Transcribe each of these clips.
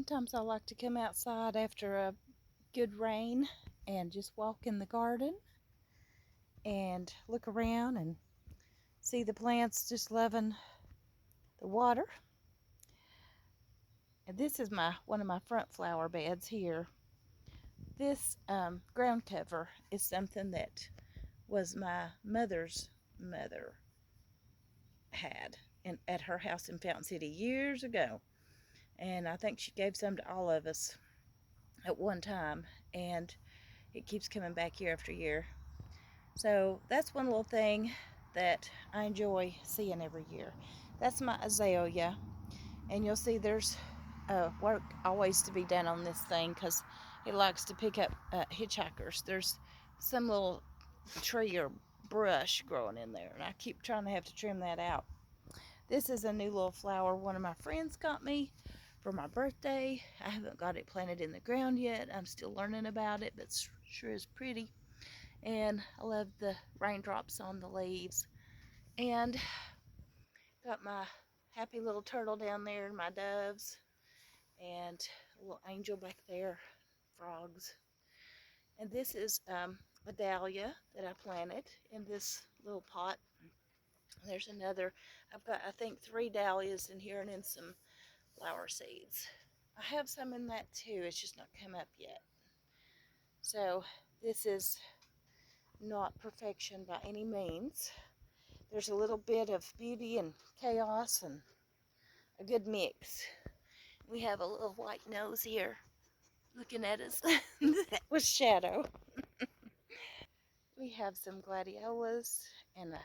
Sometimes I like to come outside after a good rain and just walk in the garden and look around and see the plants just loving the water. And this is one of my front flower beds here. This ground cover is something that was my mother's mother had at her house in Fountain City years ago. And I think she gave some to all of us at one time. And it keeps coming back year after year. So that's one little thing that I enjoy seeing every year. That's my azalea. And you'll see there's work always to be done on this thing because it likes to pick up hitchhikers. There's some little tree or brush growing in there, and I keep trying to have to trim that out. This is a new little flower one of my friends got me for my birthday. I haven't got it planted in the ground yet. I'm still learning about it, but sure is pretty. And I love the raindrops on the leaves. And got my happy little turtle down there and my doves and a little angel back there, frogs. And this is a dahlia that I planted in this little pot. There's another. I've got, I think, 3 dahlias in here and then some flower seeds. I have some in that too. It's just not come up yet. So this is not perfection by any means. There's a little bit of beauty and chaos and a good mix. We have a little white nose here looking at us. That was Shadow. We have some gladiolas and a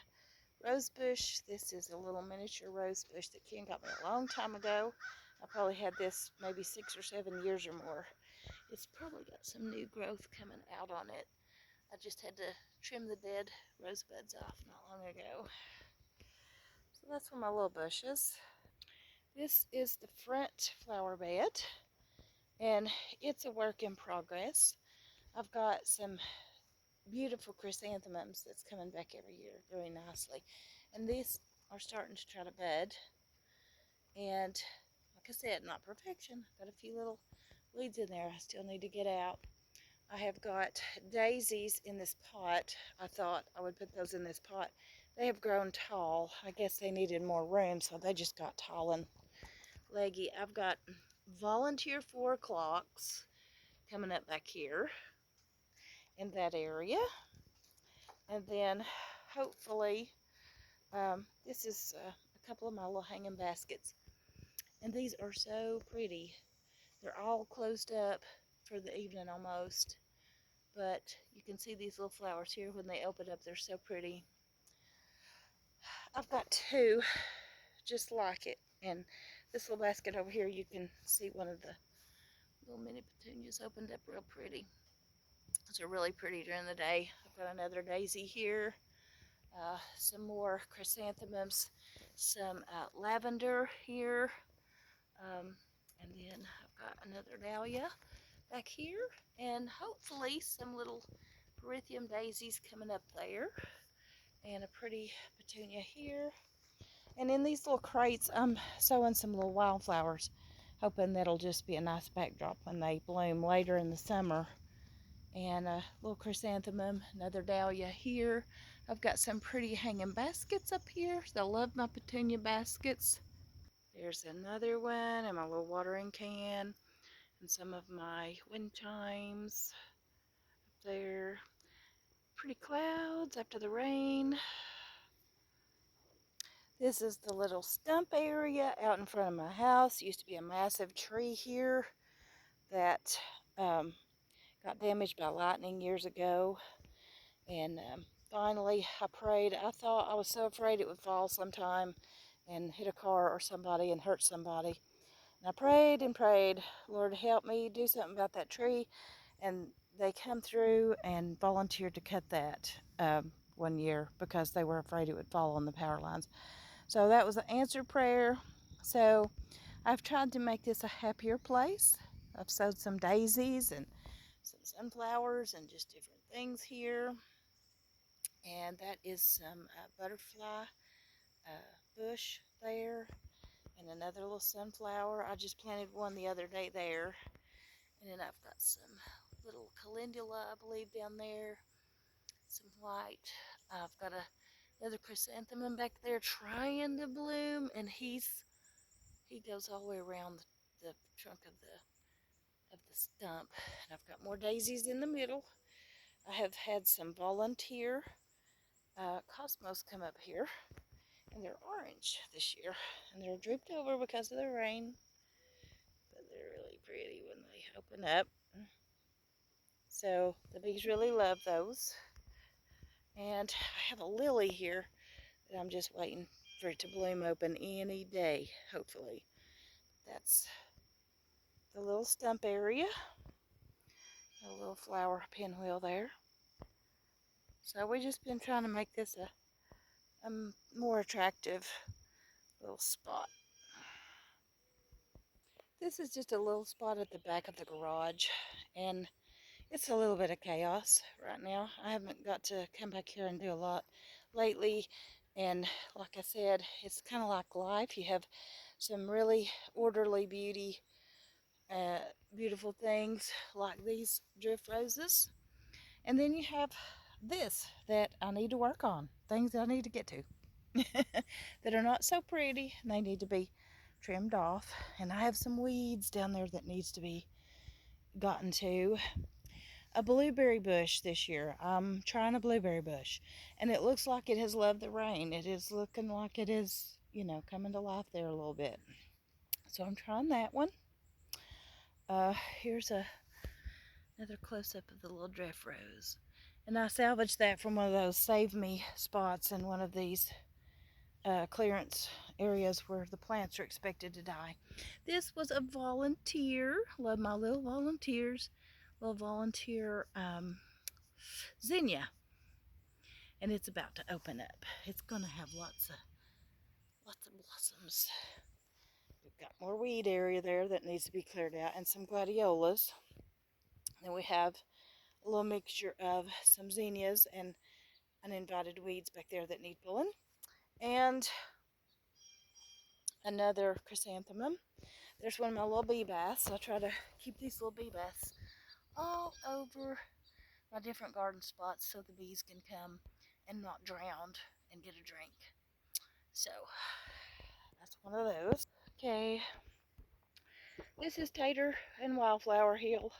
rose bush. This is a little miniature rose bush that Ken got me a long time ago. I probably had this maybe 6 or 7 years or more. It's probably got some new growth coming out on it. I just had to trim the dead rosebuds off not long ago. So that's one of my little bushes. This is the front flower bed, and it's a work in progress. I've got some beautiful chrysanthemums that's coming back every year very nicely, and these are starting to try to bud. And like I said, not perfection. Got a few little weeds in there I still need to get out. I have got daisies in this pot. I thought I would put those in this pot. They have grown tall. I guess they needed more room, so they just got tall and leggy. I've got volunteer 4 o'clocks coming up back here in that area. And then hopefully, this is a couple of my little hanging baskets. And these are so pretty. They're all closed up for the evening almost. But you can see these little flowers here when they open up. They're so pretty. I've got 2 just like it. And this little basket over here, you can see one of the little mini petunias opened up real pretty. Those are really pretty during the day. I've got another daisy here, some more chrysanthemums, some lavender here, and then I've got another dahlia back here, and hopefully some little Perithium daisies coming up there, and a pretty petunia here. And in these little crates, I'm sowing some little wildflowers, hoping that'll just be a nice backdrop when they bloom later in the summer. And a little chrysanthemum, another dahlia here. I've got some pretty hanging baskets up here. They'll love my petunia baskets. There's another one, and my little watering can, and some of my wind chimes up there. Pretty clouds after the rain. This is the little stump area out in front of my house. Used to be a massive tree here that got damaged by lightning years ago. And finally, I prayed. I thought, I was so afraid it would fall sometime and hit a car or somebody and hurt somebody. And I prayed and prayed, Lord, help me do something about that tree. And they come through and volunteered to cut that one year because they were afraid it would fall on the power lines. So that was an answered prayer. So I've tried to make this a happier place. I've sowed some daisies and some sunflowers and just different things here. And that is some butterfly bush there. and another little sunflower. I just planted one the other day there. And then I've got some little calendula, I believe, down there. Some white. I've got another chrysanthemum back there trying to bloom, and he goes all the way around the trunk of the stump. And I've got more daisies in the middle. I have had some volunteer cosmos come up here, and they're orange this year, and they're drooped over because of the rain, but they're really pretty when they open up. So the bees really love those. And I have a lily here that I'm just waiting for it to bloom open any day, hopefully. That's the little stump area, a little flower pinwheel there. So we've just been trying to make this a more attractive little spot. This is just a little spot at the back of the garage, and it's a little bit of chaos right now. I haven't got to come back here and do a lot lately, and like I said, it's kind of like life. You have some really orderly beautiful things like these drift roses, and then you have this that I need to work on, things that I need to get to that are not so pretty, and they need to be trimmed off. And I have some weeds down there that needs to be gotten to. A blueberry bush this year. I'm trying a blueberry bush, and it looks like it has loved the rain. It is looking like it is, coming to life there a little bit. So I'm trying that one. Here's another close-up of the little drift rose. And I salvaged that from one of those save me spots in one of these clearance areas where the plants are expected to die. This was a volunteer. Love my little volunteers. Little volunteer zinnia. And it's about to open up. It's going to have lots of blossoms. We've got more weed area there that needs to be cleared out, and some gladiolas. Then we have a little mixture of some zinnias and uninvited weeds back there that need pulling, and another chrysanthemum. There's one of my little bee baths. I try to keep these little bee baths all over my different garden spots so the bees can come and not drown and get a drink. So that's one of those. Okay, this is Tater and Wildflower Hill.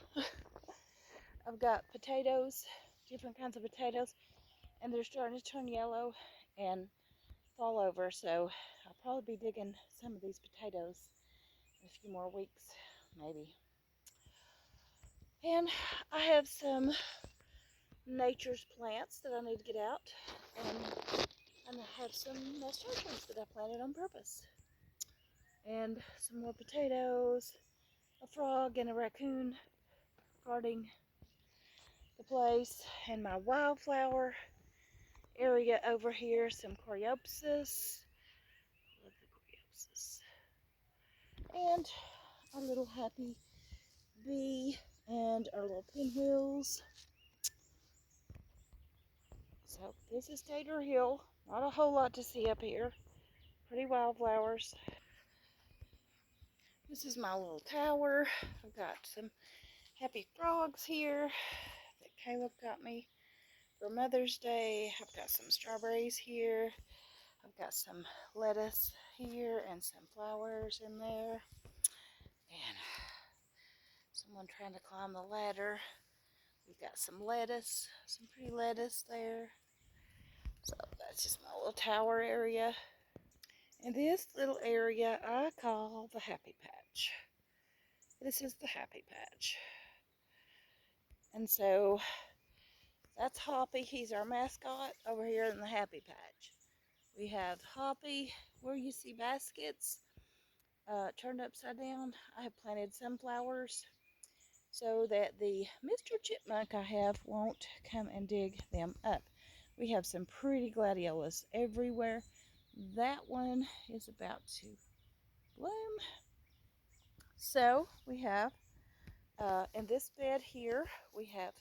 I've got potatoes, different kinds of potatoes, and they're starting to turn yellow and fall over, so I'll probably be digging some of these potatoes in a few more weeks, maybe. And I have some nature's plants that I need to get out, and I have some nasturtiums that I planted on purpose, and some more potatoes, a frog and a raccoon guarding the place, and my wildflower area over here, some coreopsis, love the coreopsis, and our little happy bee and our little pinwheels. So this is Tater Hill. Not a whole lot to see up here. Pretty wildflowers. This is my little tower. I've got some happy frogs here that Caleb got me for Mother's Day. I've got some strawberries here. I've got some lettuce here and some flowers in there. And someone trying to climb the ladder. We've got some lettuce, some pretty lettuce there. So that's just my little tower area. And this little area I call the Happy Patch. This is the Happy Patch. And so that's Hoppy. He's our mascot over here in the Happy Patch. We have Hoppy where you see baskets turned upside down. I have planted sunflowers so that the Mr. Chipmunk I have won't come and dig them up. We have some pretty gladiolas everywhere. That one is about to bloom. So we have in this bed here, we have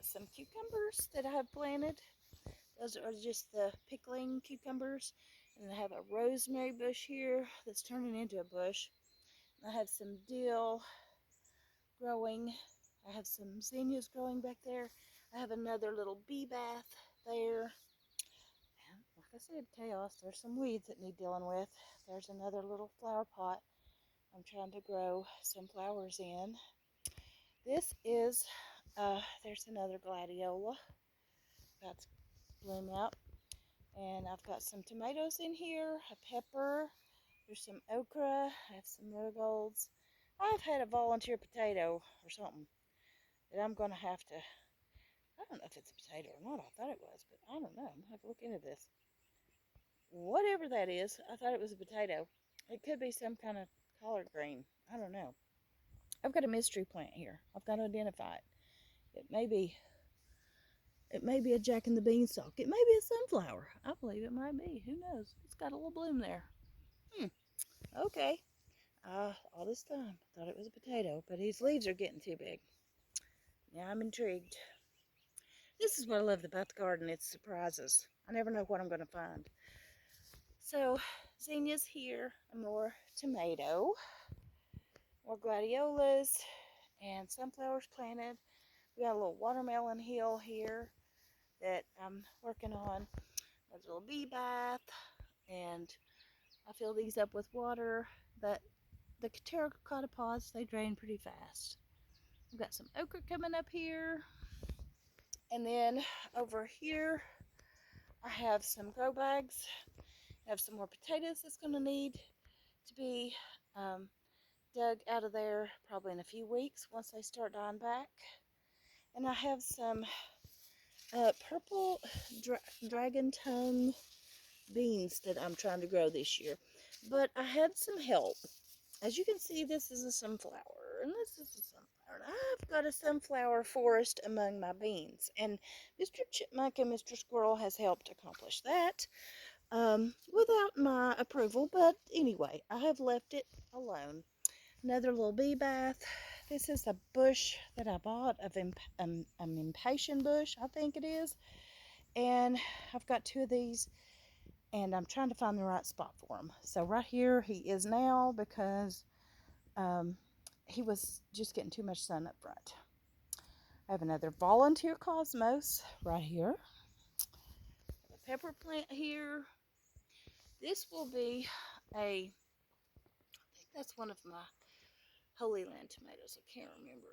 some cucumbers that I have planted. Those are just the pickling cucumbers. And I have a rosemary bush here that's turning into a bush. I have some dill growing. I have some zinnias growing back there. I have another little bee bath there. And like I said, chaos. There's some weeds that need dealing with. There's another little flower pot I'm trying to grow some flowers in. This is, there's another gladiola about to bloom out. And I've got some tomatoes in here, a pepper, there's some okra, I have some marigolds. I've had a volunteer potato or something that I'm going to have to, I don't know if it's a potato or not, I thought it was, but I don't know, I'm going to have to look into this. Whatever that is, I thought it was a potato. It could be some kind of collard green, I don't know. I've got a mystery plant here, I've got to identify it. It may be a Jack and the Beanstalk. It may be a sunflower. I believe it might be. Who knows? It's got a little bloom there. Okay. All this time, I thought it was a potato, but these leaves are getting too big. Now I'm intrigued. This is what I love about the garden. It's surprises. I never know what I'm going to find. So, zinnias here, more tomato, more gladiolas, and sunflowers planted. We got a little watermelon hill here that I'm working on. There's a little bee bath, and I fill these up with water, but the terracotta pots, they drain pretty fast. I've got some okra coming up here, and then over here I have some grow bags. I have some more potatoes that's going to need to be dug out of there probably in a few weeks once they start dying back. And I have some purple dragon tongue beans that I'm trying to grow this year. But I had some help. As you can see, this is a sunflower, and this is a sunflower. And I've got a sunflower forest among my beans, and Mr. Chipmunk and Mr. Squirrel has helped accomplish that without my approval, but anyway, I have left it alone. Another little bee bath. This is a bush that I bought of an impatient bush, I think it is, and I've got two of these, and I'm trying to find the right spot for him. So right here he is now because he was just getting too much sun up front. I have another volunteer cosmos right here. A pepper plant here. This will be I think that's one of my Holy Land tomatoes. I can't remember.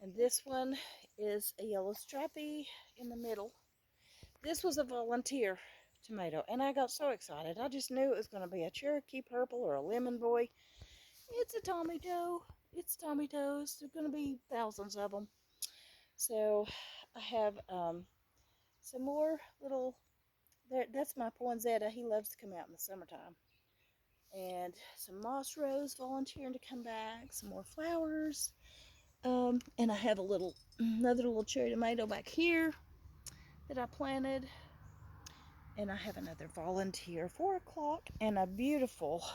And this one is a yellow stripey in the middle. This was a volunteer tomato, and I got so excited. I just knew it was going to be a Cherokee purple or a lemon boy. It's a tomato. It's tomatoes. There's going to be thousands of them. So I have some more little, that's my poinsettia. He loves to come out in the summertime. And some moss rose volunteering to come back. Some more flowers. And I have another little cherry tomato back here that I planted. And I have another volunteer 4 o'clock and a beautiful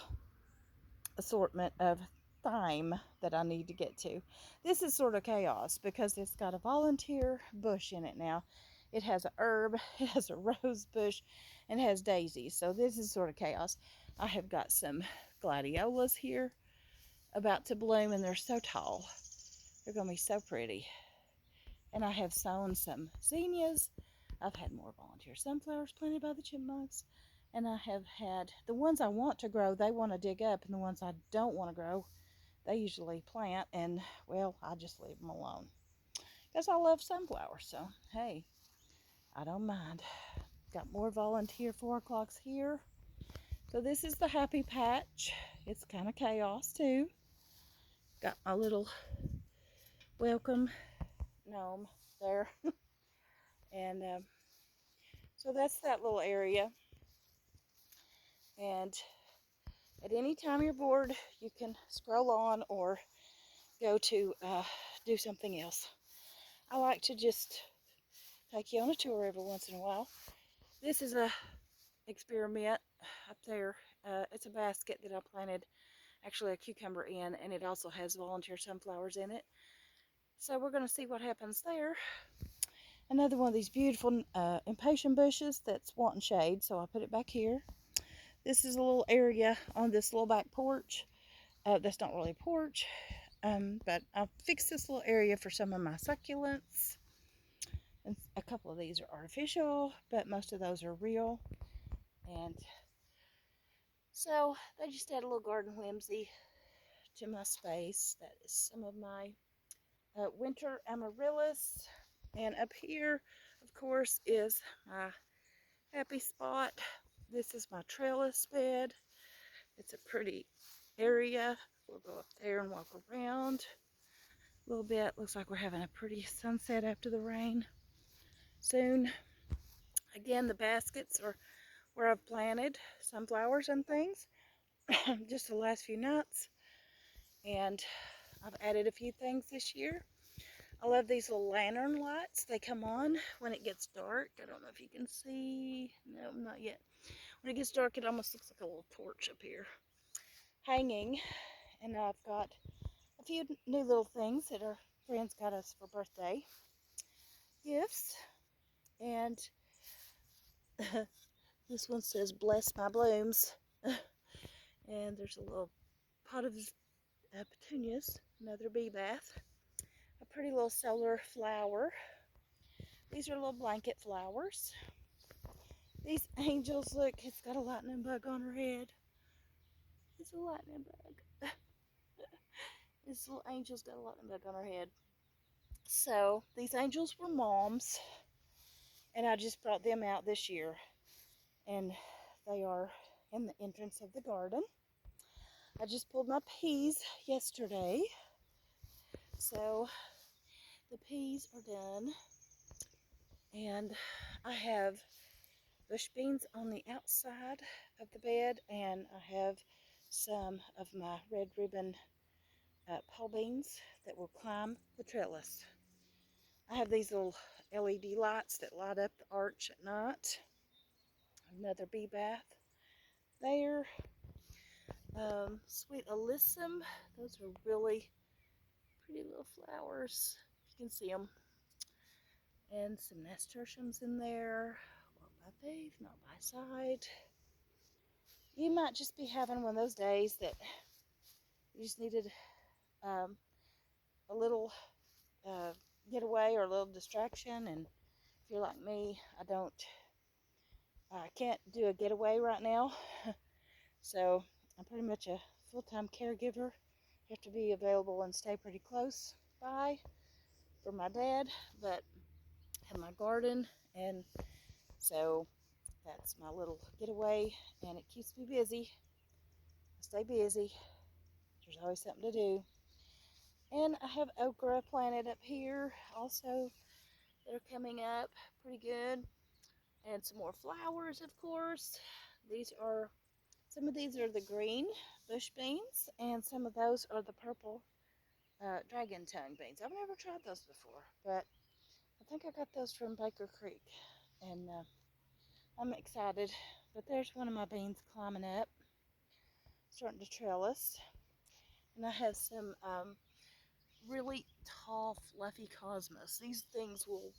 assortment of thyme that I need to get to. This is sort of chaos because it's got a volunteer bush in it now. It has a herb, it has a rose bush, and it has daisies. So this is sort of chaos. I have got some gladiolas here about to bloom, and they're so tall. They're going to be so pretty. And I have sown some zinnias. I've had more volunteer sunflowers planted by the chipmunks. And I have had, the ones I want to grow, they want to dig up. And the ones I don't want to grow, they usually plant. And, well, I just leave them alone. Because I love sunflowers. So, hey, I don't mind. Got more volunteer 4 o'clocks here. So this is the happy patch. It's kind of chaos, too. Got my little welcome gnome there. And so that's that little area. And at any time you're bored, you can scroll on or go to do something else. I like to just take you on a tour every once in a while. This is a experiment up there. It's a basket that I planted actually a cucumber in, and it also has volunteer sunflowers in it. So we're going to see what happens there. another one of these beautiful impatient bushes that's wanting shade, so I put it back here. This is a little area on this little back porch. That's not really a porch, but I fixed this little area for some of my succulents. And a couple of these are artificial, but most of those are real. And so they just add a little garden whimsy to my space. That is some of my winter amaryllis. And up here, of course, is my happy spot. This is my trellis bed. It's a pretty area. We'll go up there and walk around a little bit. Looks like we're having a pretty sunset after the rain soon. Again, the baskets are where I've planted sunflowers and things just the last few nights. And I've added a few things this year. I love these little lantern lights. They come on when it gets dark. I don't know if you can see. No, not yet. When it gets dark, it almost looks like a little torch up here hanging. And I've got a few new little things that our friends got us for birthday gifts. And this one says, "Bless my blooms." And there's a little pot of petunias, another bee bath, a pretty little solar flower. These are little blanket flowers. These angels, look, it's got a lightning bug on her head. It's a lightning bug. This little angel's got a lightning bug on her head. So these angels were moms, and I just brought them out this year, and they are in the entrance of the garden. I just pulled my peas yesterday, so the peas are done, and I have bush beans on the outside of the bed, and I have some of my red ribbon pole beans that will climb the trellis. I have these little LED lights that light up the arch at night. Another bee bath there. Sweet alyssum. Those are really pretty little flowers. You can see them. And some nasturtiums in there. One by faith, not by sight. You might just be having one of those days that you just needed a little getaway or a little distraction. And if you're like me, I can't do a getaway right now. So I'm pretty much a full-time caregiver. Have to be available and stay pretty close by for my dad, but have my garden, and so that's my little getaway, and it keeps me busy. I stay busy. There's always something to do. And I have okra planted up here also that are coming up pretty good. And some more flowers, of course. Some of these are the green bush beans, and some of those are the purple dragon tongue beans. I've never tried those before, but I think I got those from Baker Creek, and I'm excited. But there's one of my beans climbing up, starting to trellis. And I have some really tall, fluffy cosmos. These things will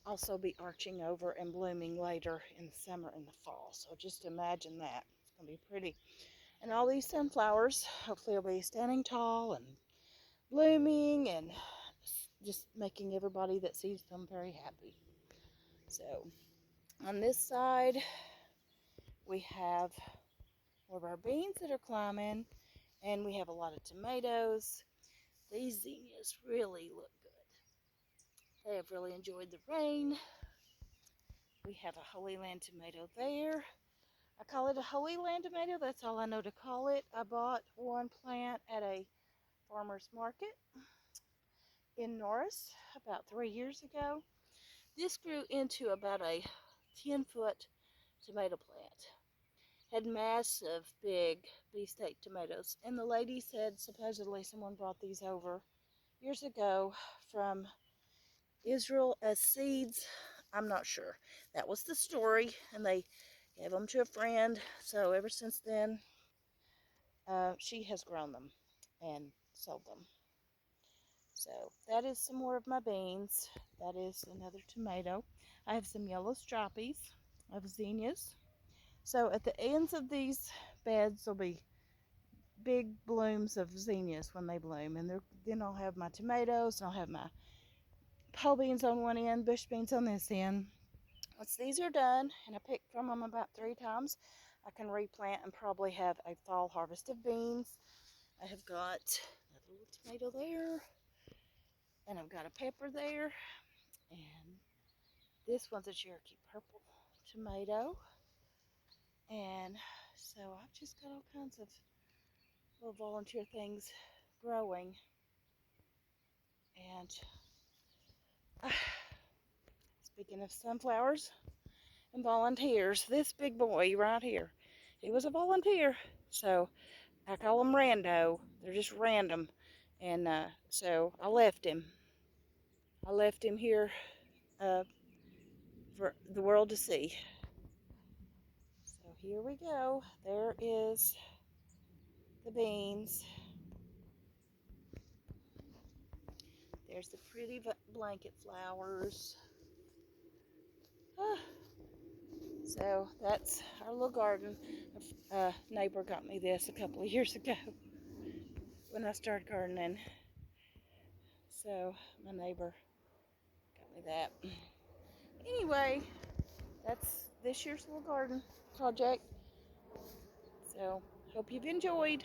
also be arching over and blooming later in the summer and the fall. So just imagine that. It's going to be pretty. And all these sunflowers hopefully will be standing tall and blooming and just making everybody that sees them very happy. So on this side, we have more of our beans that are climbing, and we have a lot of tomatoes. These zinnias really look good. They have really enjoyed the rain. We have a Holy Land tomato there. I call it a Holy Land tomato. That's all I know to call it. I bought one plant at a farmer's market in Norris about 3 years ago. This grew into about a 10-foot tomato plant. Had massive big beefsteak tomatoes, and the lady said supposedly someone brought these over years ago from Israel as seeds. I'm not sure. That was the story, and they gave them to a friend. So ever since then, she has grown them and sold them. So that is some more of my beans. That is another tomato. I have some yellow stripies of zinnias. So at the ends of these beds will be big blooms of zinnias when they bloom. And then I'll have my tomatoes, and I'll have my pole beans on one end, bush beans on this end. Once these are done, and I pick from them about 3 times, I can replant and probably have a fall harvest of beans. I have got another little tomato there, and I've got a pepper there, and this one's a Cherokee purple tomato. And so I've just got all kinds of little volunteer things growing. And speaking of sunflowers and volunteers, this big boy right here, he was a volunteer. So I call them rando. They're just random. And so I left him. I left him here for the world to see. So here we go. There is the beans. There's the pretty blanket flowers. Ah, so that's our little garden. A neighbor got me this a couple of years ago when I started gardening. So my neighbor got me that. Anyway, that's this year's little garden project. So hope you've enjoyed.